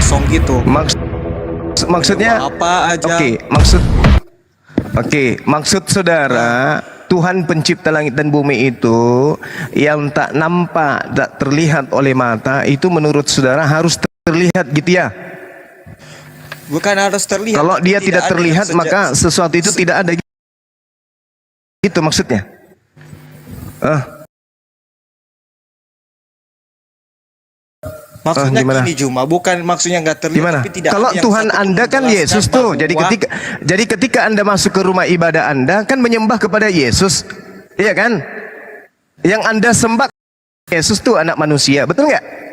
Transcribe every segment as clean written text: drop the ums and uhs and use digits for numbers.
kosong gitu. Maksudnya apa aja. Maksud saudara, Tuhan pencipta langit dan bumi itu yang tak nampak, tak terlihat oleh mata, itu menurut saudara harus terlihat gitu ya? Bukan harus terlihat. Kalau dia tidak terlihat maka sesuatu itu tidak ada, gitu maksudnya. Maksudnya gimana? gini Juma, bukan maksudnya nggak terlihat. Gimana? Tapi tidak Kalau ada yang Tuhan satu pun Anda kan menjelaskan Yesus tuh, bahwa jadi ketika Anda masuk ke rumah ibadah Anda kan menyembah kepada Yesus, iya kan? Yang Anda sembah Yesus tuh anak manusia, betul nggak?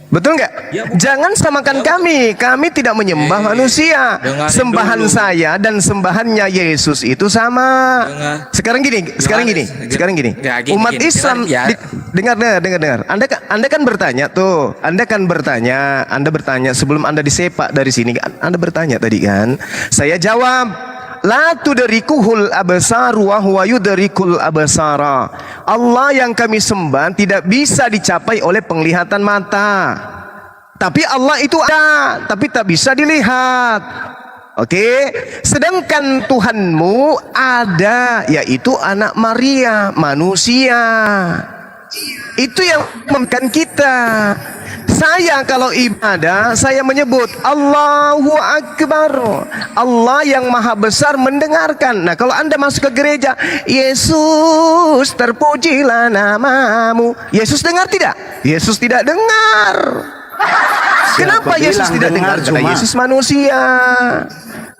Betul nggak? Ya, jangan samakan kami tidak menyembah manusia. Sembahan dulu. saya dan sembahannya Yesus itu sama. Sekarang gini. Ya, gini, Umat Islam, ya. dengar. Anda kan bertanya tuh. Anda bertanya sebelum Anda disepak dari sini. Anda bertanya tadi kan. Saya jawab. La tudrikuhul absaru wa huwa yudrikul absara. Allah yang kami sembah tidak bisa dicapai oleh penglihatan mata. Tapi Allah itu ada, tapi tak bisa dilihat. Oke, sedangkan Tuhanmu ada, yaitu anak Maria, manusia. Itu yang membuat kita. Saya kalau ibadah, saya menyebut Allahu Akbar. Allah yang maha besar mendengarkan. Nah kalau Anda masuk ke gereja, Yesus terpujilah namamu. Yesus dengar tidak? Yesus tidak dengar. Kenapa Yesus tidak dengar? Karena Yesus manusia.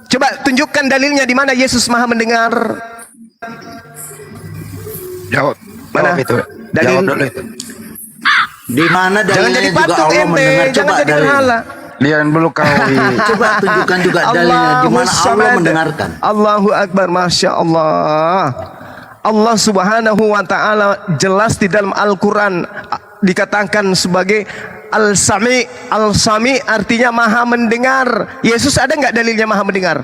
Coba tunjukkan dalilnya di mana Yesus maha mendengar. Jawab. Mana? Itu. Dalil. Jawab dulu itu. Di mana Jangan jadi dalilnya juga patung Allah mendengar? jangan Coba jadi dalilnya. berhala. Lihat dulu kau. Coba tunjukkan juga dalilnya di mana Allah mendengarkan. Allahu Akbar, Masya Allah. Allah Subhanahu wa Ta'ala jelas di dalam Al-Quran dikatakan sebagai Al-Sami. Al-Sami artinya maha mendengar. Yesus ada nggak dalilnya maha mendengar?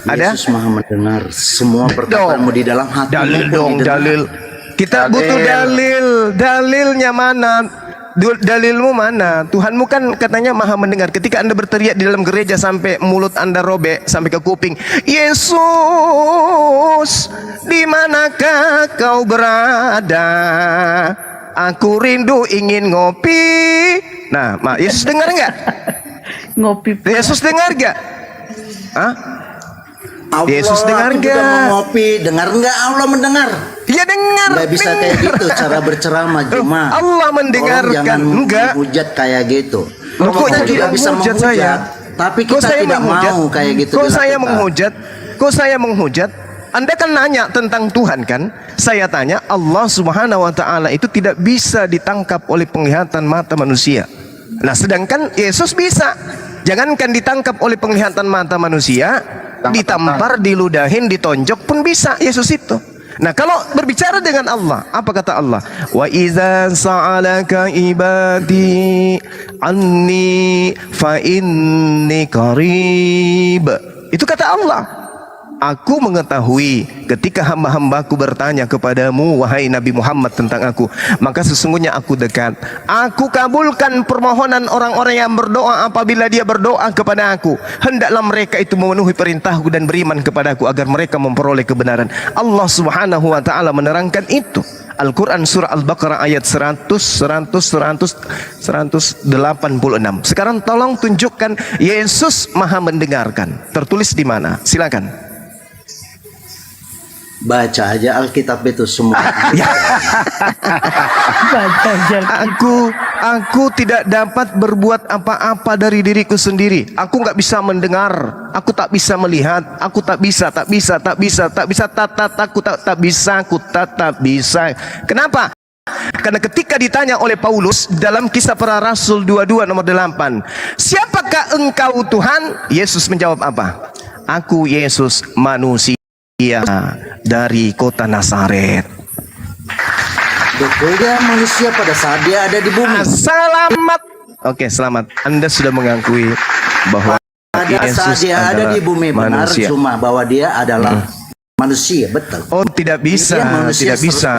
Ada? Yesus maha mendengar semua perkataanmu di dalam hati. Dalil dong, dalil. Kita butuh dalil. Dalilnya mana? Dalilmu mana? Tuhanmu kan katanya maha mendengar. Ketika Anda berteriak di dalam gereja sampai mulut Anda robek sampai ke kuping, Yesus, di manakah kau berada? Aku rindu ingin ngopi. Nah, Yesus dengar nggak? Ngopi. Yesus dengar nggak? Hah? Allah, Yesus dengar aku juga nggak? mau ngopi. Dengar nggak Allah mendengar? Iya dengar. Nggak bisa kayak gitu cara berceramah Juma. Allah mendengarkan. Jangan Enggak. menghujat kayak gitu. Loh, kok Kita juga tidak bisa menghujat menghujat, saya? tapi Kok kita saya tidak menghujat? mau kayak gitu. Kok saya dilakukan. menghujat? Kok saya menghujat? Anda kan nanya tentang Tuhan kan? Saya tanya, Allah Subhanahu wa Ta'ala itu tidak bisa ditangkap oleh penglihatan mata manusia. Nah, sedangkan Yesus bisa. Jangankan ditangkap oleh penglihatan mata manusia, ditampar, diludahin, ditonjok pun bisa Yesus itu. Nah, kalau berbicara dengan Allah, apa kata Allah? Wa idza sa'alaka ibadi anni fa inni qarib. Itu kata Allah. Aku mengetahui ketika hamba-hambaku bertanya kepadamu, wahai Nabi Muhammad, tentang aku, maka sesungguhnya aku dekat. Aku kabulkan permohonan orang-orang yang berdoa apabila dia berdoa kepada aku. Hendaklah mereka itu memenuhi perintahku dan beriman kepadaku agar mereka memperoleh kebenaran. Allah Subhanahu wa Ta'ala menerangkan itu. Al-Quran surah Al-Baqarah ayat 186. Sekarang tolong tunjukkan Yesus maha mendengarkan. Tertulis di mana? Silakan. Baca aja Alkitab itu semua. Baca aja. Aku tidak dapat berbuat apa-apa dari diriku sendiri. Aku nggak bisa mendengar. Aku tak bisa melihat. Aku tak bisa. Kenapa? Karena ketika ditanya oleh Paulus dalam Kisah Para Rasul 22 nomor 8, siapakah engkau Tuhan? Yesus menjawab apa? Aku Yesus, manusia dari kota Nazaret. Betul, dia manusia pada saat dia ada di bumi. Selamat. Oke, selamat. Anda sudah mengakui bahwa Pada saat Yesus dia ada di bumi, benar, manusia. cuma bahwa dia adalah manusia, betul. Oh, tidak bisa, Dia manusia tidak bisa.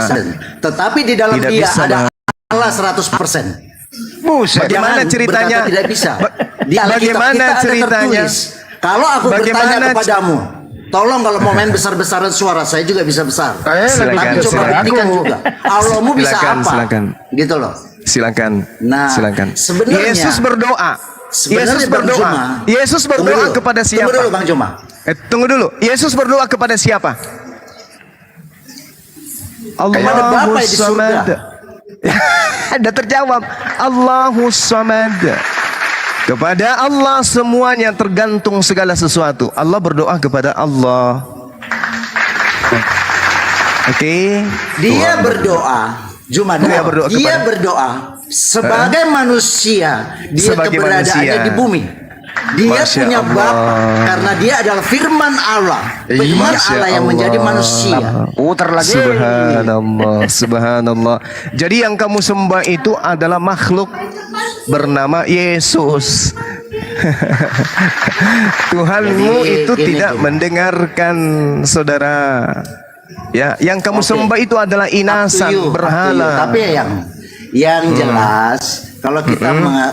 100%. Tetapi di dalam Tidak dia bisa, ada Allah 100%. Buset. Bagaimana Jangan ceritanya? berkata tidak bisa. Ba- Di Alkitab bagaimana kita ada ceritanya? tertulis. Kalau aku Bagaimana bertanya kepadamu, tolong kalau mau main besar-besaran suara, saya juga bisa besar. Silakan, Tapi coba silakan. buktikan juga. Allahmu bisa Silakan, apa? silakan. Gitu loh. Silakan. Nah, Silakan. sebenarnya- Yesus berdoa. Sebenarnya Yesus Bang berdoa. Juma, Yesus tunggu berdoa dulu. kepada siapa? Tunggu dulu Bang Juma. Tunggu dulu. Yesus berdoa kepada siapa? Kepada Bapa di surga. Ada terjawab. Allahus Samad. Kepada Allah semuanya tergantung segala sesuatu. Allah berdoa kepada Allah. Oke. Dia berdoa. Juma Dia berdoa dia kepada- berdoa sebagai manusia. Dia Sebagai keberadaannya manusia. di bumi. Dia Masya punya Allah. Bapa karena dia adalah firman Allah. Firman Masya Allah yang menjadi Allah. manusia. Putar lagi. Subhanallah, subhanallah. Jadi yang kamu sembah itu adalah makhluk bernama Yesus. Tuhanmu Jadi, itu gini, tidak Jum. mendengarkan, saudara. Ya, yang kamu Oke. sembah itu adalah Up to inasan, you, up to you. berhala. Tapi yang jelas kalau kita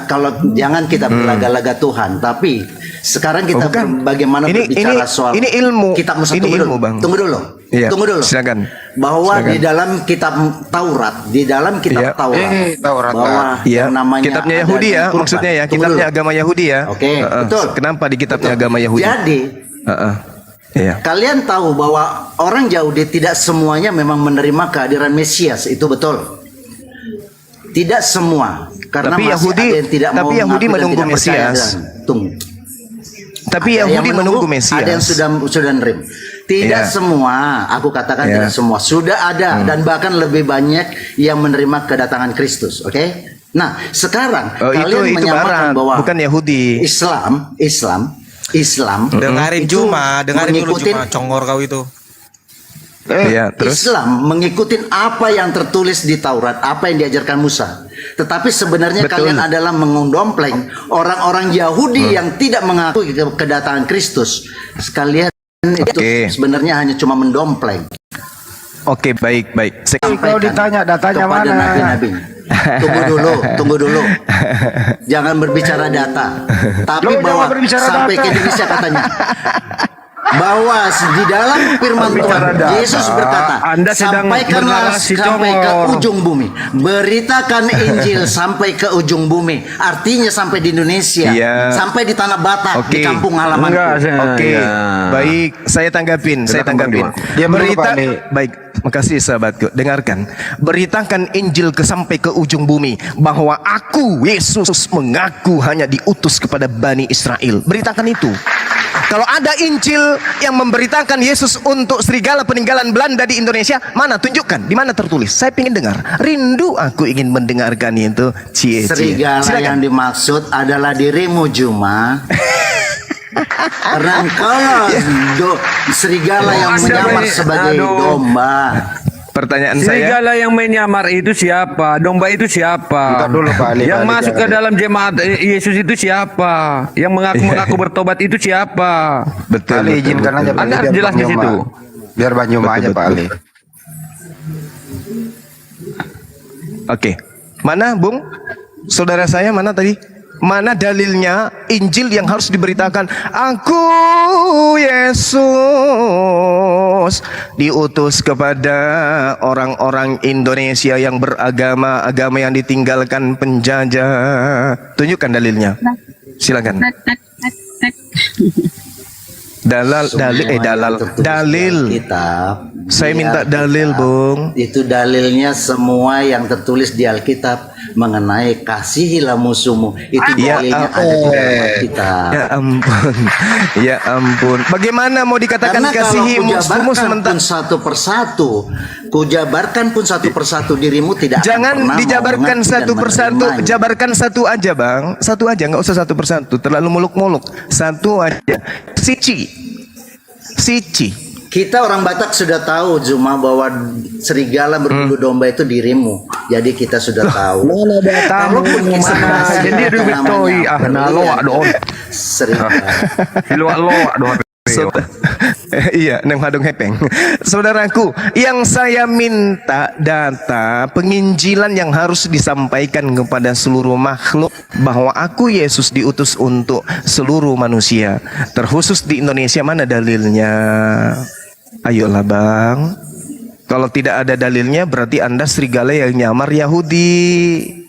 kalau jangan kita berlaga-laga Tuhan, tapi sekarang kita bukan. bagaimana berbicara soal ini ilmu. kitab Musa. Ini Tunggu ilmu, dulu. Bang. Tunggu dulu. Iya, Tunggu dulu. silakan. Bahwa Silakan. di dalam kitab Taurat, di dalam kitab Iya. Taurat, Taurat. bahwa Iya, yang namanya kitabnya ada Yahudi ya, kurban. maksudnya ya, Tunggu kitabnya dulu. agama Yahudi ya. Oke, betul. Kenapa di kitabnya Betul. agama Yahudi? Jadi Iya. kalian tahu bahwa orang Yahudi tidak semuanya memang menerima kehadiran Mesias, itu betul. Tidak semua, karena Tapi masih Yahudi- ada yang tidak tapi mau Yahudi mengaku dan menunggu tidak percaya Mesias. dengan- Tunggu. Tapi Ada yang Yahudi menunggu Mesias. Ada yang sudah nerim. Tidak Iya. semua, aku katakan Iya. tidak semua. Sudah ada dan bahkan lebih banyak yang menerima kedatangan Kristus. Oke? Nah, sekarang Oh, kalian itu menyamakan Barat, bahwa bukan Yahudi. Islam Dengarin itu Juma, dengarin dulu mengikuti Juma, congor kau itu. Iya, terus Islam mengikuti apa yang tertulis di Taurat, apa yang diajarkan Musa. Tetapi sebenarnya Betul. kalian adalah mendompleng orang-orang Yahudi yang tidak mengakui kedatangan Kristus. Sekalian itu Oke. sebenarnya hanya cuma mendompleng. Oke, baik, baik. Kalau ditanya datanya kepada mana? nabi-nabi. Tunggu dulu. Jangan berbicara data. Tapi Lo bahwa jangan berbicara sampai data. ke Indonesia katanya. Bahwa di dalam firman Tuhan Berbicara data, Yesus berkata, Anda sedang sampaikanlah bernarasi sampai ke congor. ujung bumi, beritakan Injil sampai ke ujung bumi. Artinya sampai di Indonesia, Iya. sampai di tanah Batak, di Oke. kampung halamanku. Enggak, Oke, ya. baik. Saya tanggapin. Silakan, Bang Juma. Diam dulu, Berita, Pak Ali. baik. Makasih sahabatku. Dengarkan. Beritakan Injil sampai ke ujung bumi bahwa aku Yesus mengaku hanya diutus kepada Bani Israel. Beritakan itu. Kalau ada Injil yang memberitakan Yesus untuk serigala peninggalan Belanda di Indonesia, mana? Tunjukkan. Di mana tertulis? Saya ingin dengar. Rindu aku ingin mendengarkan itu. Cie, cie. Serigala Silakan. yang dimaksud adalah dirimu, Juma. Karena engkau serigala yang Anda menyamar ini- sebagai aduh. domba. Pertanyaan saya. Serigala yang menyamar itu siapa? Domba itu siapa? Bentar dulu, Pak Ali, Yang Pak Ali, masuk ke jangan. dalam jemaat Yesus itu siapa? Yang mengaku bertobat itu siapa? Betul. Ali izinkan aja Pak Ali, Anda harus biar jelas Bang di situ. Juma. Biar Bang Juma aja Pak Ali. Oke. Mana, Bung? Saudara saya mana tadi? Mana dalilnya Injil yang harus diberitakan? Aku Yesus diutus kepada orang-orang Indonesia yang beragama agama yang ditinggalkan penjajah. Tunjukkan dalilnya. Silakan. Dalil Kitab. Saya minta dalil, Bung. Itu dalilnya semua yang tertulis di Alkitab mengenai kasihilah musuhmu. Itu Ya dalilnya ada di dalam kitab. Ya ampun. Ya ampun. Bagaimana mau dikatakan Karena kalau kasihi musuhmu kujabarkan sementara pun satu persatu, kujabarkan pun satu persatu dirimu tidak akan jangan pernah mau dijabarkan mengerti satu dan persatu, menerimanya. jabarkan satu aja, Bang. Satu aja, nggak usah satu persatu. Terlalu muluk-muluk. Satu aja. Sici. Kita orang Batak sudah tahu Zuma bahwa serigala berbulu domba itu dirimu. Jadi kita sudah tahu. Mana datamu? Kalaupun kisah Mana? bahasa Jadi itu duit namanya toy, ah, nah, berlian. loak doon. Serigala. Siluak lo, doa. Saudara- Iya, neng hadung hepeng. Saudaraku, yang saya minta data penginjilan yang harus disampaikan kepada seluruh makhluk bahwa aku Yesus diutus untuk seluruh manusia, terkhusus di Indonesia. Mana dalilnya? Ayolah bang. Kalau tidak ada dalilnya berarti Anda serigala yang nyamar Yahudi.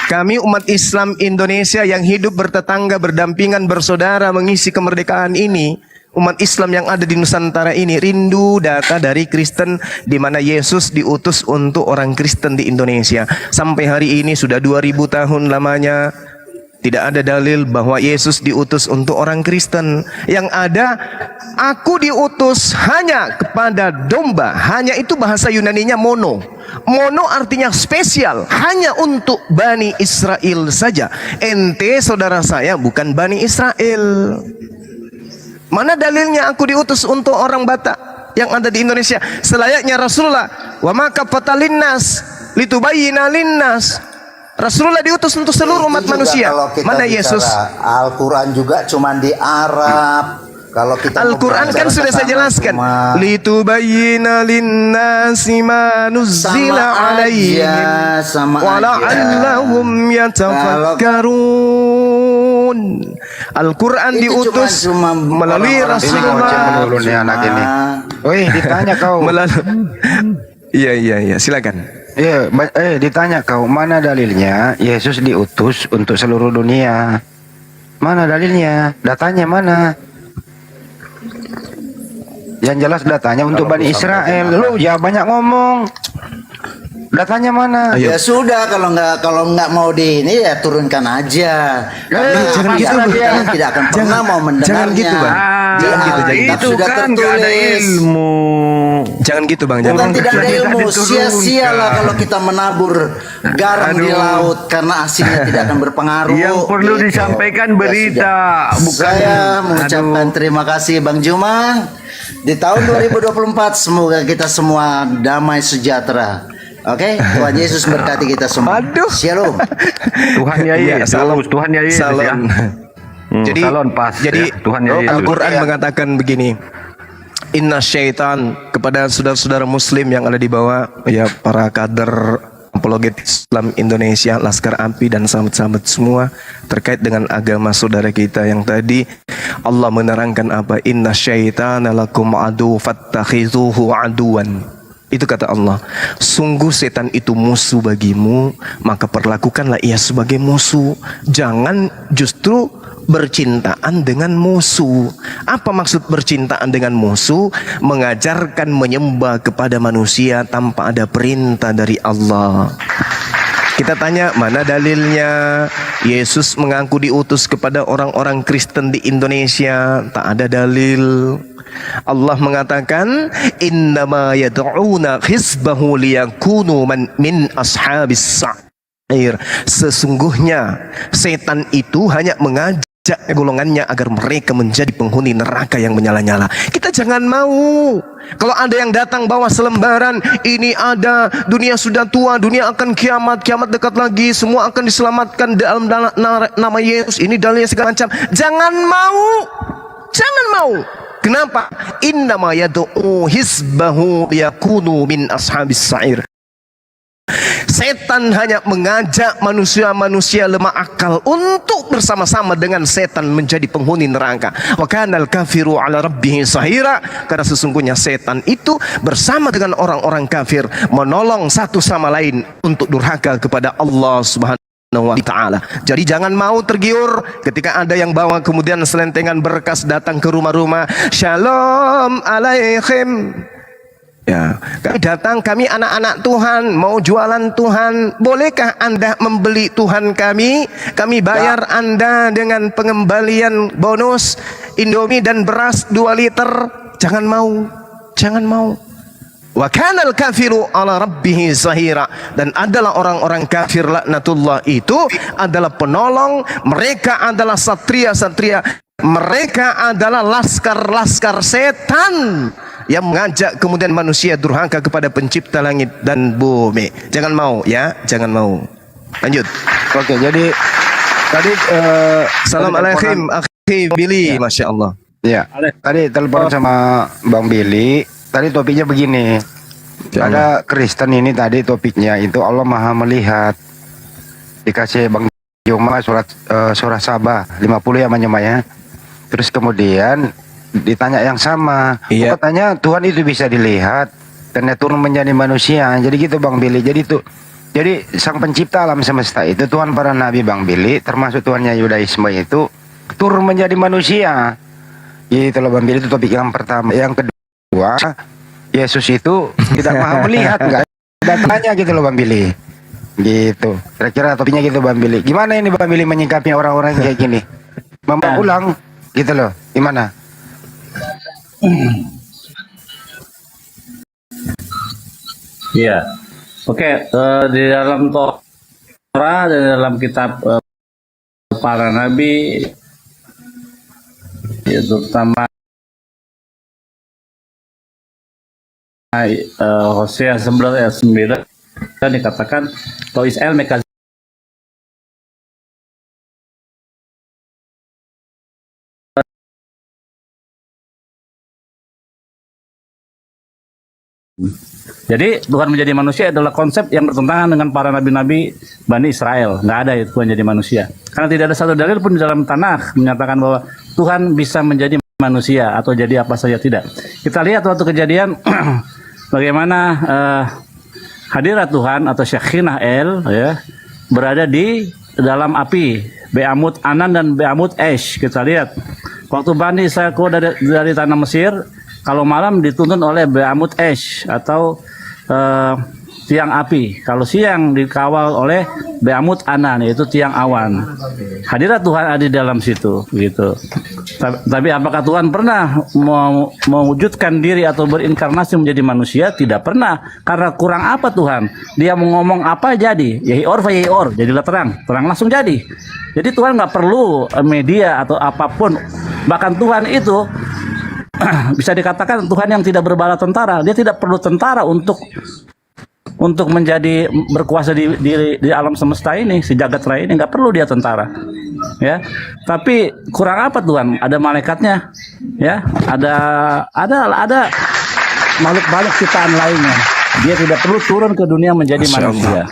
Kami umat Islam Indonesia yang hidup bertetangga, berdampingan, bersaudara mengisi kemerdekaan ini, umat Islam yang ada di Nusantara ini rindu data dari Kristen di mana Yesus diutus untuk orang Kristen di Indonesia. Sampai hari ini sudah 2000 tahun lamanya tidak ada dalil bahwa Yesus diutus untuk orang Kristen. Yang ada, aku diutus hanya kepada domba. Hanya itu bahasa Yunaninya mono. Mono artinya spesial, hanya untuk Bani Israel saja. Ente saudara saya bukan Bani Israel. Mana dalilnya aku diutus untuk orang Batak yang ada di Indonesia? Selayaknya Rasulullah, wa maka fatalinnas litubayyina linnas. Rasulullah diutus untuk seluruh umat manusia. Mana Yesus? Al-Quran juga cuma di Arab. Kalau kita Al-Quran kan sudah saya jelaskan. Litubayyina linnasi ma nuzzila alaihim wa la'allahum yatafakkarun. Al-Quran diutus melalui Rasulullah. Woi, ditanya kau. Iya, silakan. Iya, ditanya kau, mana dalilnya Yesus diutus untuk seluruh dunia? Mana dalilnya? Datanya mana? Yang jelas datanya untuk Bani Israel. Lu ya banyak ngomong. Datanya mana? Ya sudah, kalau nggak mau di ini ya turunkan aja. Jangan gitu, Bang. Tidak akan pernah mau mendengarnya. Jangan gitu, Bang. Jangan gitu, Itu sudah kan nggak ada tertulis. ilmu. Jangan gitu bang. Bukan tidak ada Tidak ilmu, diturunkan. sia-sialah kalau kita menabur garam di laut karena hasilnya tidak akan berpengaruh. Yang perlu Gitu. disampaikan Ya berita, sudah. bukan. Saya mengucapkan terima kasih Bang Juma. Di tahun 2024 semoga kita semua damai sejahtera. Oke, Tuhan Yesus berkati kita semua. Aduh. Shalom. Tuhan Yesus, Tuhan Yesus ya. Salon. Jadi, salon pas. Jadi ya. Tuhan Yesus. Al-Quran mengatakan begini. Inna syaitan, kepada saudara-saudara muslim yang ada di bawah, ya para kader apologet Islam Indonesia, Laskar AMPI dan sahabat-sahabat semua terkait dengan agama saudara kita yang tadi Allah menerangkan apa? Inna syaitana lakum adu fattakhizuhu aduan. Itu kata Allah, sungguh setan itu musuh bagimu, maka perlakukanlah ia sebagai musuh. Jangan justru bercintaan dengan musuh. Apa maksud bercintaan dengan musuh? Mengajarkan menyembah kepada manusia tanpa ada perintah dari Allah. Kita tanya, mana dalilnya? Yesus mengaku diutus kepada orang-orang Kristen di Indonesia. Tak ada dalil. Allah mengatakan, innama yad'una hizbahu liyakunu min ashabis sa'ir. Sesungguhnya setan itu hanya mengajak golongannya agar mereka menjadi penghuni neraka yang menyala-nyala. Kita jangan mau. Kalau ada yang datang bawa selembaran, ini ada, dunia sudah tua, dunia akan kiamat, kiamat dekat lagi, semua akan diselamatkan dalam nama Yesus, ini dalilnya segala macam. Jangan mau. Jangan mau. Kenapa? Innama yad'u hizbahu yakunu min ashabis sa'ir. Setan hanya mengajak manusia-manusia lemah akal untuk bersama-sama dengan setan menjadi penghuni neraka. Wa kanal kafiru ala rabbih sahira. Karena sesungguhnya setan itu bersama dengan orang-orang kafir menolong satu sama lain untuk durhaka kepada Allah Subhanahu wa ta'ala. Jadi jangan mau tergiur ketika ada yang bawa kemudian selentengan berkas datang ke rumah-rumah. Shalom alaikum. Ya, kami datang, kami anak-anak Tuhan, mau jualan Tuhan. Bolehkah Anda membeli Tuhan kami? Kami bayar Anda dengan pengembalian bonus Indomie dan beras 2 liter. Jangan mau. Jangan mau. Wa kanal kafiru ala rabbih zahira. Dan adalah orang-orang kafir laknatullah itu adalah penolong. Mereka adalah satria-satria. Mereka adalah laskar-laskar setan yang mengajak kemudian manusia durhaka kepada pencipta langit dan bumi. Jangan mau ya, jangan mau. Lanjut. Oke, jadi tadi Assalamualaikum. Billy, masya Allah. Ya, tadi telepon sama Bang Billy. Tadi topiknya begini. Ada Kristen ini tadi topiknya itu Allah Maha Melihat. Dikasih Bang Juma surah Sabah 50 ya ya. Terus kemudian ditanya yang sama. Iya. Katanya Tuhan itu bisa dilihat dan dia turun menjadi manusia. Jadi gitu Bang Billy. Jadi sang pencipta alam semesta itu Tuhan para nabi Bang Billy, termasuk Tuhannya Yudaisme itu turun menjadi manusia. Gitu loh Bang Billy, itu topik yang pertama. Yang kedua, Yesus itu tidak maha melihat, nggak ada tanya gitu loh Bang Billy. Gitu. Kira-kira topiknya gitu Bang Billy. Gimana ini Bang Billy menyikapi orang-orang kayak gini? Membawa ulang gitu loh. Gimana? Iya. Oke, di dalam Torah, di dalam kitab para nabi, ya, terutama Hosea 11 ayat 9 kan dikatakan bahwa Israel mereka jadi Tuhan menjadi manusia adalah konsep yang bertentangan dengan para nabi-nabi Bani Israel. Nggak ada itu Tuhan jadi manusia. Karena tidak ada satu dalil pun di dalam Tanakh menyatakan bahwa Tuhan bisa menjadi manusia atau jadi apa saja, tidak. Kita lihat waktu kejadian bagaimana hadirat Tuhan atau Syekhinah El ya, berada di dalam api, Be'amut Anan dan Be'amut Esh. Kita lihat waktu Bani Israel keluar dari tanah Mesir, kalau malam dituntun oleh Be'amut Esh atau tiang api. Kalau siang dikawal oleh Be'amut Anan, yaitu tiang awan. Hadirat Tuhan ada di dalam situ, gitu. Tapi apakah Tuhan pernah mewujudkan diri atau berinkarnasi menjadi manusia? Tidak pernah. Karena kurang apa Tuhan? Dia mau ngomong apa jadi? Yahior fayahior, jadilah terang. Terang langsung jadi. Jadi Tuhan nggak perlu media atau apapun. Bahkan Tuhan itu bisa dikatakan Tuhan yang tidak berbala tentara. Dia tidak perlu tentara untuk menjadi berkuasa di alam semesta ini, si jagat raya ini, nggak perlu dia tentara, ya. Tapi kurang apa Tuhan? Ada malaikatnya, ya. Ada makhluk ciptaan lainnya. Dia tidak perlu turun ke dunia menjadi manusia.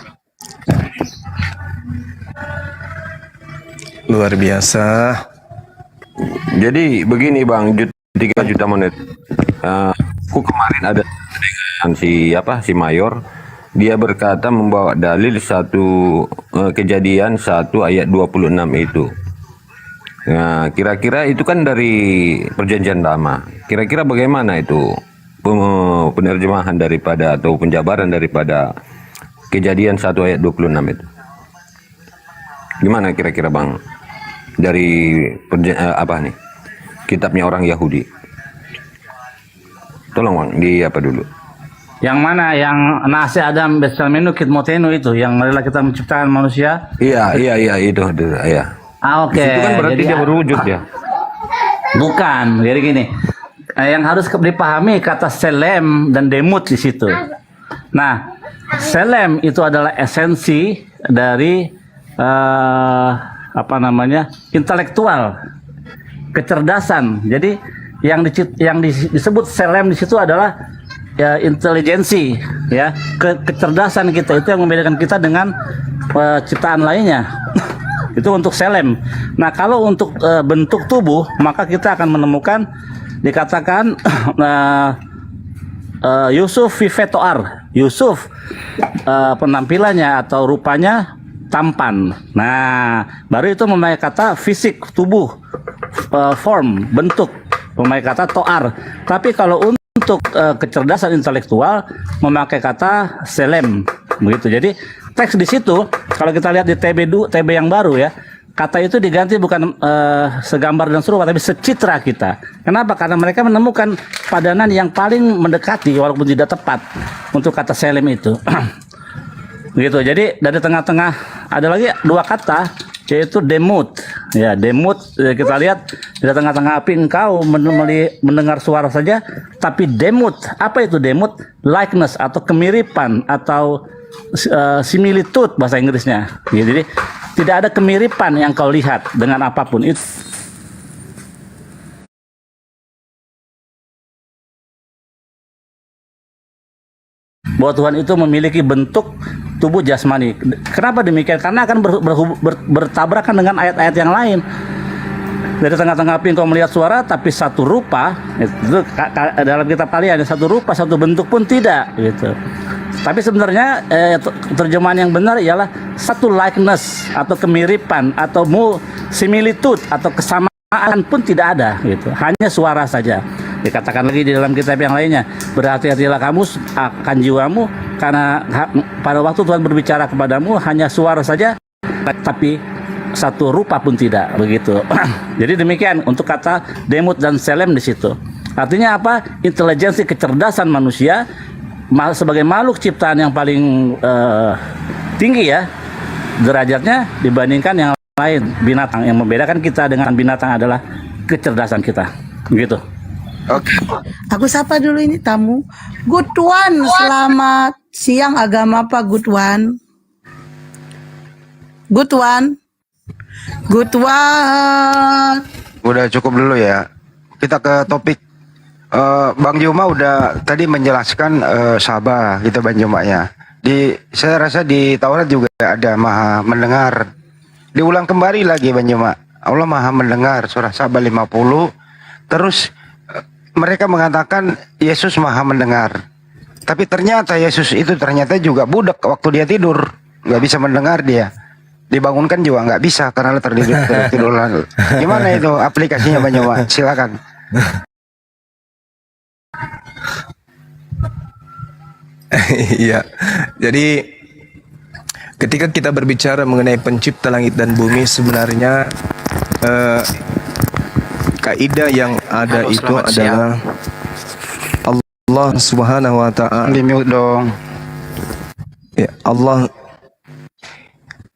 Luar biasa. Jadi begini Bang, 3 juta menit. Aku kemarin ada dengan si Mayor, dia berkata membawa dalil Kejadian 1 ayat 26 itu. Nah, kira-kira itu kan dari Perjanjian Lama. Kira-kira bagaimana itu penerjemahan daripada atau penjabaran daripada Kejadian 1 ayat 26 itu? Gimana kira-kira Bang? Dari kitabnya orang Yahudi. Tolong Bang, di apa dulu? Yang mana? Yang Nasi Adam Besalmenu Kitmotenu itu, yang adalah kita menciptakan manusia? Iya, itu ya. Oke. Itu kan berarti dia berwujud ya? Bukan, jadi gini. Yang harus dipahami kata selem dan demut di situ. Nah, selem itu adalah esensi dari intelektual, kecerdasan. Jadi yang disebut selem di situ adalah ya intelijensi, ya kecerdasan kita, itu yang membedakan kita dengan ciptaan lainnya. Itu untuk selem. Nah, kalau untuk bentuk tubuh, maka kita akan menemukan dikatakan Yusuf Vivetoar. Yusuf penampilannya atau rupanya tampan. Nah, baru itu memakai kata fisik, tubuh, form, bentuk, memakai kata toar. Tapi kalau untuk kecerdasan intelektual memakai kata selem, begitu. Jadi teks di situ kalau kita lihat di TB yang baru ya, kata itu diganti bukan segambar dan serupa, tapi secitra kita. Kenapa? Karena mereka menemukan padanan yang paling mendekati walaupun tidak tepat untuk kata selem itu. Begitu. Jadi dari tengah-tengah ada lagi 2 kata, yaitu demut. Ya, demut kita lihat di tengah-tengah api engkau mendengar suara saja, tapi demut. Apa itu demut? Likeness atau kemiripan atau similitude bahasa Inggrisnya. Ya, jadi tidak ada kemiripan yang kau lihat dengan apapun itu. bahwa Tuhan itu memiliki bentuk tubuh jasmani. Kenapa demikian? Karena akan bertabrakan dengan ayat-ayat yang lain. Dari tengah-tengah api engkau melihat suara, tapi satu rupa, itu dalam kitab kalian ada satu rupa, satu bentuk pun tidak, gitu. Tapi sebenarnya terjemahan yang benar ialah satu likeness atau kemiripan atau similitude atau kesamaan pun tidak ada, gitu. Hanya suara saja. Dikatakan lagi di dalam kitab yang lainnya, berhati-hatilah kamu akan jiwamu, karena pada waktu Tuhan berbicara kepadamu hanya suara saja, tapi satu rupa pun tidak, begitu. Jadi demikian untuk kata demut dan selem di situ. Artinya apa? Intelijensi kecerdasan manusia sebagai makhluk ciptaan yang paling tinggi ya derajatnya dibandingkan yang lain, binatang. Yang membedakan kita dengan binatang adalah kecerdasan kita, begitu. Oke. Aku sapa dulu ini tamu. Good one, selamat siang agama Pak Good one. Good one. Good one. Udah cukup dulu ya. Kita ke topik. Bang Juma udah tadi menjelaskan Sabah gitu Bang Juma ya. Saya rasa di Taurat juga ada Maha mendengar. Diulang kembali lagi Bang Juma. Allah Maha mendengar surah Sabah 50. Terus mereka mengatakan Yesus Maha mendengar. Tapi ternyata Yesus itu ternyata juga budak waktu dia tidur, nggak bisa mendengar dia. Dibangunkan juga nggak bisa karena tertidur. Gimana itu aplikasinya Bang Juma? Silakan. Iya. Jadi ketika kita berbicara mengenai pencipta langit dan bumi, sebenarnya kaidah yang ada itu adalah Allah Subhanahu wa taala. Di mute dong. Ya, Allah.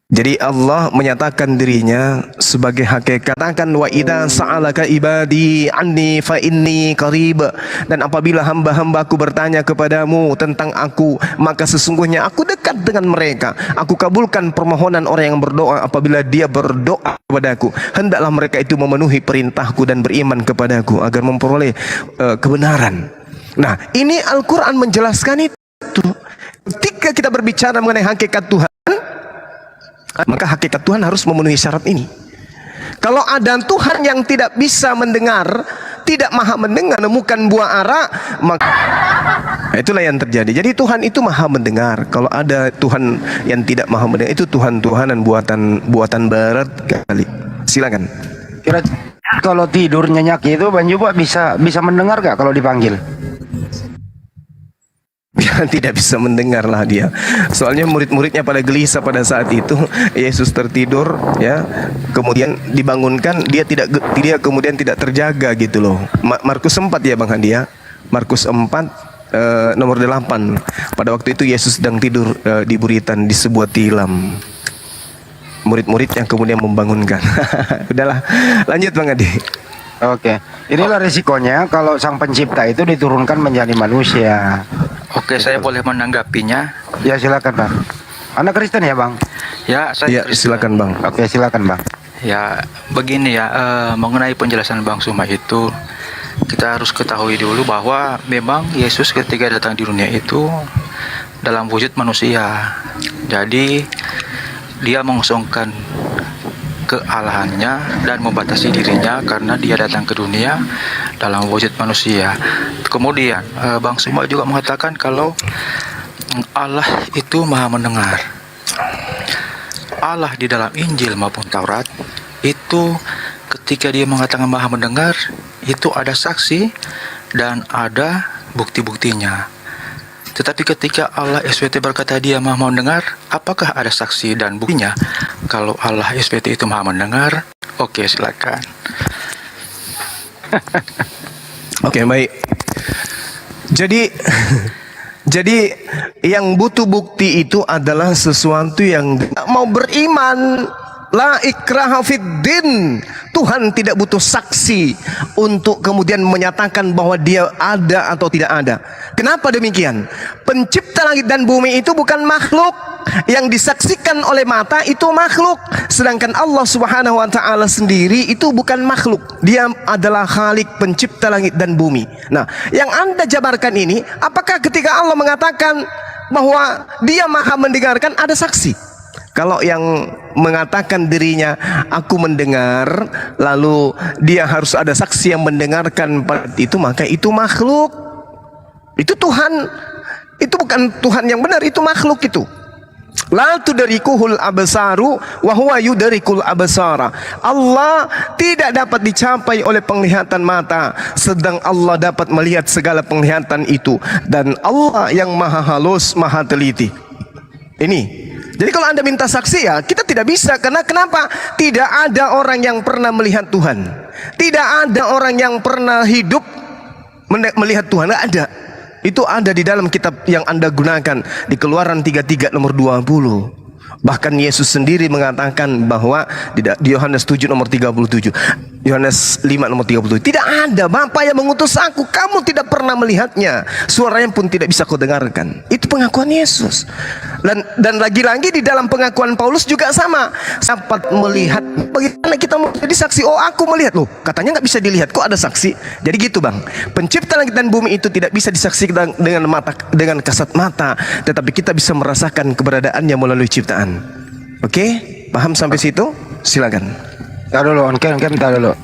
Jadi Allah menyatakan dirinya sebagai hakikat. Katakan wa idza sa'alaka ibadi anni fa inni qarib. Dan apabila hamba-hambaku bertanya kepadamu tentang aku, maka sesungguhnya aku dekat dengan mereka. Aku kabulkan permohonan orang yang berdoa apabila dia berdoa kepadaku. Hendaklah mereka itu memenuhi perintahku dan beriman kepadaku agar memperoleh kebenaran. Nah, ini Al-Quran menjelaskan itu. Ketika kita berbicara mengenai hakikat Tuhan, maka hakikat Tuhan harus memenuhi syarat ini. Kalau ada Tuhan yang tidak bisa mendengar, tidak maha mendengar, menemukan buah ara, maka itulah yang terjadi. Jadi Tuhan itu maha mendengar. Kalau ada Tuhan yang tidak maha mendengar, itu Tuhan-Tuhanan buatan barat kali. Silakan. Kira kalau tidur nyenyak itu Bang Juma bisa mendengar gak kalau dipanggil? Tidak bisa mendengar lah dia. Soalnya murid-muridnya pada gelisah pada saat itu. Yesus tertidur ya, kemudian dibangunkan, dia kemudian tidak terjaga gitu loh. Markus 4 ya Bang Handi ya. Markus 4 nomor 8. Pada waktu itu Yesus sedang tidur di buritan di sebuah tilam. Murid-murid yang kemudian membangunkan. Udahlah, lanjut Bang Handi. Oke, inilah risikonya kalau sang pencipta itu diturunkan menjadi manusia. Oke, saya boleh menanggapinya. Ya silakan Bang. Anak Kristen ya Bang? Ya, saya Kristen. Silakan Bang. Oke, silakan Bang. Ya, begini ya, mengenai penjelasan Bang Suma itu, kita harus ketahui dulu bahwa memang Yesus ketika datang di dunia itu dalam wujud manusia. Jadi, dia mengosongkan kealahannya dan membatasi dirinya karena dia datang ke dunia dalam wujud manusia. Kemudian Bang Suma juga mengatakan kalau Allah itu maha mendengar. Allah di dalam Injil maupun Taurat itu ketika dia mengatakan maha mendengar, itu ada saksi dan ada bukti-buktinya. Tetapi ketika Allah SWT berkata dia maha mendengar, apakah ada saksi dan buktinya? Kalau Allah SWT itu maha mendengar, oke silakan. Oke, baik. Jadi yang butuh bukti itu adalah sesuatu yang mau beriman La ikraha fiddin. Tuhan tidak butuh saksi untuk kemudian menyatakan bahwa dia ada atau tidak ada. Kenapa demikian? Pencipta langit dan bumi itu bukan makhluk. Yang disaksikan oleh mata itu makhluk. Sedangkan Allah Subhanahu wa taala sendiri itu bukan makhluk. Dia adalah Khalik, pencipta langit dan bumi. Nah, yang Anda jabarkan ini, apakah ketika Allah mengatakan bahwa dia maha mendengarkan ada saksi? Kalau yang mengatakan dirinya aku mendengar, lalu dia harus ada saksi yang mendengarkan itu, maka itu makhluk. Itu Tuhan, itu bukan Tuhan yang benar, itu makhluk itu. La tudrikuhul absaru wa huwa yudrikul absara. Allah tidak dapat dicapai oleh penglihatan mata, sedang Allah dapat melihat segala penglihatan itu, dan Allah yang maha halus, maha teliti. Ini. Jadi kalau Anda minta saksi, ya kita tidak bisa. Karena kenapa? Tidak ada orang yang pernah melihat Tuhan. Tidak ada orang yang pernah hidup melihat Tuhan. Tidak ada. Itu ada di dalam kitab yang Anda gunakan, di Keluaran 33 nomor 20. Bahkan Yesus sendiri mengatakan bahwa di Yohanes 7 nomor 37, Yohanes 5 nomor 37, tidak ada Bapa yang mengutus aku, kamu tidak pernah melihatnya, suaranya pun tidak bisa kau dengarkan. Itu pengakuan Yesus. Dan lagi-lagi di dalam pengakuan Paulus juga sama. Dapat melihat, bagaimana kita mau jadi saksi? Oh, aku melihat. Loh, katanya nggak bisa dilihat, kok ada saksi? Jadi gitu bang, pencipta langit dan bumi itu tidak bisa disaksikan dengan mata, dengan kasat mata, tetapi kita bisa merasakan keberadaannya melalui ciptaan. Oke, paham sampai situ? Silakan. Tar dulu, on-cam tar dulu.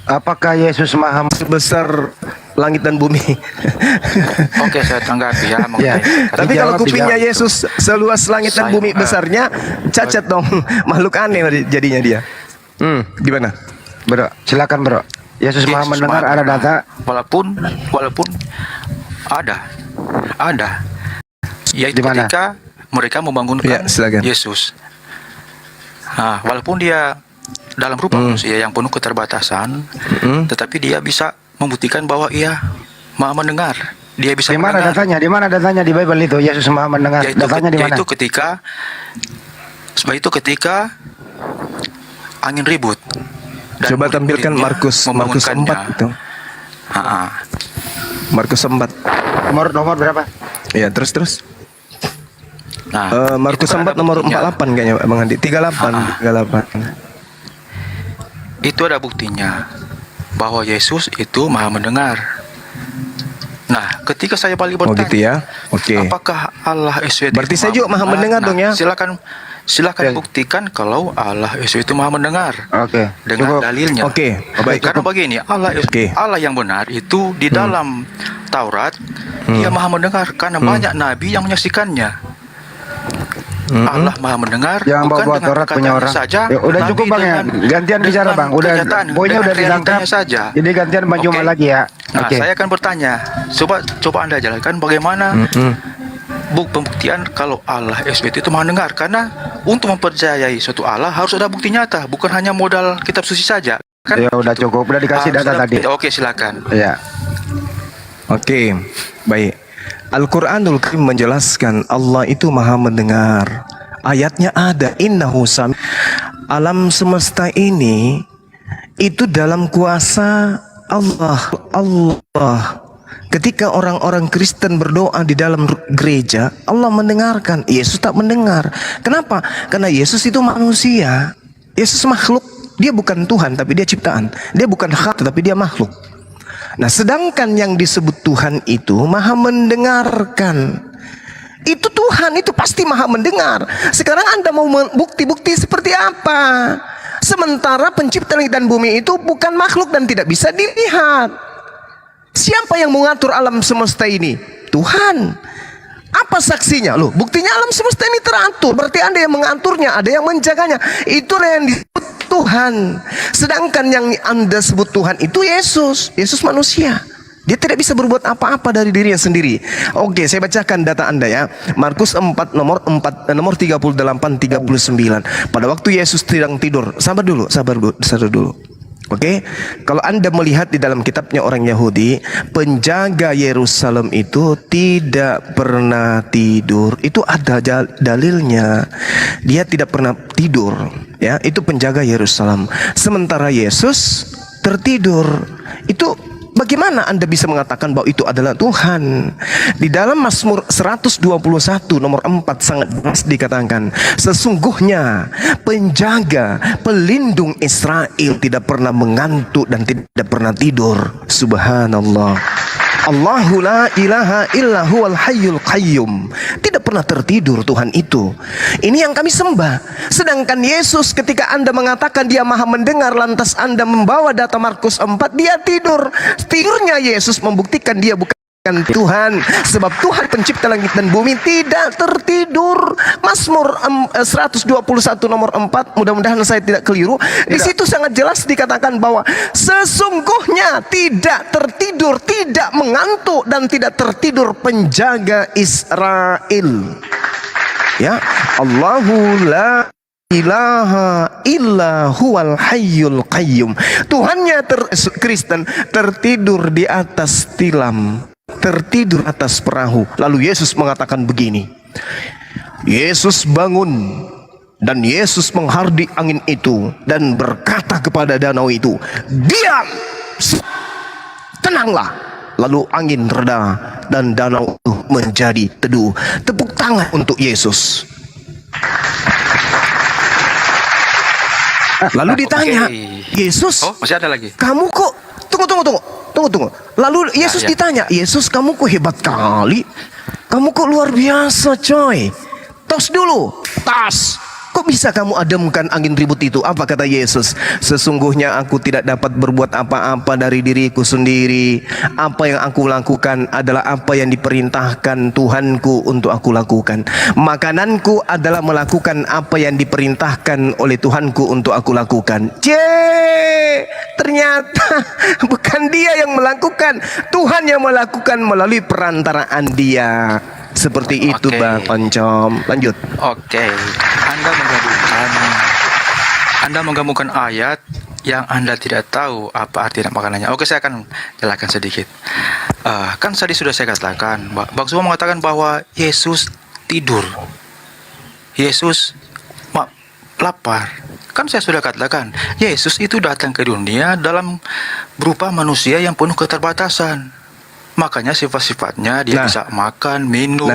Apakah Yesus maha Sebesar langit dan bumi. Oke, saya tanggapi ya. Ya. Tapi kalau Dijawab, kupingnya dijawab. Yesus seluas langit dan bumi besarnya, cacat dong. Makhluk aneh jadinya dia. Gimana? Bro, silakan bro. Yesus maha mendengar, ada data. Walaupun ada. Yaitu Di mana? ketika mereka membangunkan Ya, silakan. Yesus. Nah, walaupun dia dalam rupa manusia yang penuh keterbatasan, tetapi dia bisa membuktikan bahwa ia maha mendengar. Dia bisa Di mana mendengar. datanya? Di mana datanya di Bible itu? Yesus maha mendengar. Datanya di mana? Yaitu ketika angin ribut. Dan Coba tampilkan murid-muridnya Markus 4 membangunkannya. itu. Markus 4. Nomor berapa? Ya, terus. Nah, Markus itu 4 ada nomor buktinya. 48 kayaknya Bang Andi. 38. Itu ada buktinya bahwa Yesus itu maha mendengar. Nah, ketika saya balik Oh bertanya, gitu ya. Oke. apakah Allah SWT Berarti saya juga maha mendengar dong ya. Silakan Oke. buktikan kalau Allah SWT itu maha mendengar. Oke. Dengan Cukup. dalilnya. Oke, baik. Karena begini, Allah yang benar itu di dalam Taurat dia maha mendengar karena banyak nabi yang menyaksikannya. Allah maha mendengar Yang bukan bawa dengan Taurat punya perkataannya orang. saja. Ya, udah tapi cukup bang ya. dengan- Gantian bicara dengan bang. Udah kenyataan, poinnya dengan udah ditangkap. realitanya saja. Jadi gantian Bang Juma Oke. lagi ya. Nah, Oke. saya akan bertanya. Coba Anda jelaskan bagaimana pembuktian kalau Allah SWT itu maha dengar. Karena untuk mempercayai suatu Allah harus ada bukti nyata, bukan hanya modal kitab suci saja. Kan? Ya udah cukup. Udah dikasih Harus data ada tadi. bukti. Oke, silakan. Ya. Oke, baik. Al-Quranul Karim menjelaskan Allah itu maha mendengar. Ayatnya ada, innahu sami. Alam semesta ini itu dalam kuasa Allah. Ketika orang-orang Kristen berdoa di dalam gereja, Allah mendengarkan. Yesus tak mendengar. Kenapa? Karena Yesus itu manusia. Yesus makhluk. Dia bukan Tuhan, tapi dia ciptaan. Dia bukan hak, tapi dia makhluk. Nah, sedangkan yang disebut Tuhan itu maha mendengarkan. Itu Tuhan, itu pasti maha mendengar. Sekarang Anda mau bukti-bukti seperti apa? Sementara pencipta langit dan bumi itu bukan makhluk dan tidak bisa dilihat. Siapa yang mengatur alam semesta ini? Tuhan. Apa saksinya? Loh, buktinya alam semesta ini teratur. Berarti Anda yang mengaturnya, ada yang menjaganya. Itulah yang disebut Tuhan. Sedangkan yang Anda sebut Tuhan itu Yesus. Yesus manusia. Dia tidak bisa berbuat apa-apa dari dirinya sendiri. Oke, saya bacakan data Anda ya. Markus 4 nomor 38 39. Pada waktu Yesus sedang tidur. Sabar dulu. Oke, kalau Anda melihat di dalam kitabnya orang Yahudi, penjaga Yerusalem itu tidak pernah tidur. Itu ada dalilnya. Dia tidak pernah tidur, ya. Itu penjaga Yerusalem. Sementara Yesus tertidur. Itu bagaimana Anda bisa mengatakan bahwa itu adalah Tuhan? Di dalam Mazmur 121 nomor 4 sangat jelas dikatakan, sesungguhnya penjaga, pelindung Israel tidak pernah mengantuk dan tidak pernah tidur. Subhanallah. Allahu la ilaha illa huwal hayyul qayyum. Tidak pernah tertidur Tuhan itu. Ini yang kami sembah. Sedangkan Yesus ketika Anda mengatakan dia maha mendengar, lantas Anda membawa data Markus 4, dia tidur. Tidurnya Yesus membuktikan dia bukan Tuhan. Sebab Tuhan pencipta langit dan bumi tidak tertidur. Mazmur 121 nomor 4, mudah-mudahan saya tidak keliru. Di situ sangat jelas dikatakan bahwa sesungguhnya tidak tertidur, tidak mengantuk dan tidak tertidur penjaga Israel. Ya, Allahu la ilaha illa huwal hayyul qayyum. Tuhannya Kristen tertidur di atas tilam, tertidur atas perahu. Lalu Yesus mengatakan begini, Yesus bangun dan Yesus menghardik angin itu dan berkata kepada danau itu, diam, tenanglah. Lalu angin reda dan danau itu menjadi teduh. Tepuk tangan untuk Yesus. Lalu ditanya, Yesus, masih ada lagi. kamu kok tunggu. Lalu Yesus ditanya, Yesus kamu kok hebat kali, kamu kok luar biasa coy. Tos dulu, tas. Kok bisa kamu ademkan angin ribut itu? Apa kata Yesus? Sesungguhnya aku tidak dapat berbuat apa-apa dari diriku sendiri. Apa yang aku lakukan adalah apa yang diperintahkan Tuhanku untuk aku lakukan. Makananku adalah melakukan apa yang diperintahkan oleh Tuhanku untuk aku lakukan. Ternyata bukan dia yang melakukan, Tuhan yang melakukan melalui perantaraan dia. Seperti itu Bang Oncom. Lanjut. Anda menggabungkan ayat yang Anda tidak tahu apa arti dan makanannya. Oke, saya akan jelaskan sedikit. Kan tadi sudah saya katakan, Bang Zuma mengatakan bahwa Yesus tidur. Yesus lapar. Kan saya sudah katakan, Yesus itu datang ke dunia dalam berupa manusia yang penuh keterbatasan. Makanya sifat-sifatnya dia bisa makan, minum.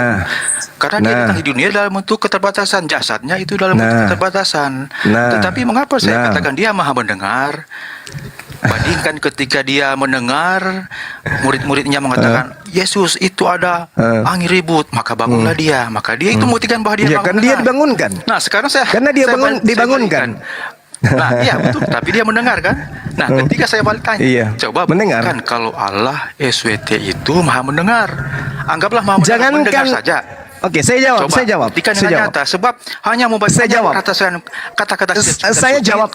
Karena dia datang di dunia dalam bentuk keterbatasan. Jasadnya itu dalam bentuk keterbatasan. Tetapi mengapa saya katakan dia maha mendengar? Bandingkan ketika dia mendengar, murid-muridnya mengatakan, Yesus itu ada angin ribut. Maka bangunlah dia. Maka dia itu membuktikan bahwa dia kan dia dibangunkan. Nah sekarang karena dia dibangunkan. Nah, iya betul. Tapi dia mendengar kan? Nah, ketika saya balik tanya, coba mendengar. Kan kalau Allah SWT itu maha mendengar. Anggaplah maha mendengar, mendengar saja. Oke, saya jawab. Buktikan dengan nyata. Sebab hanya membaca kata-kata saya jawab.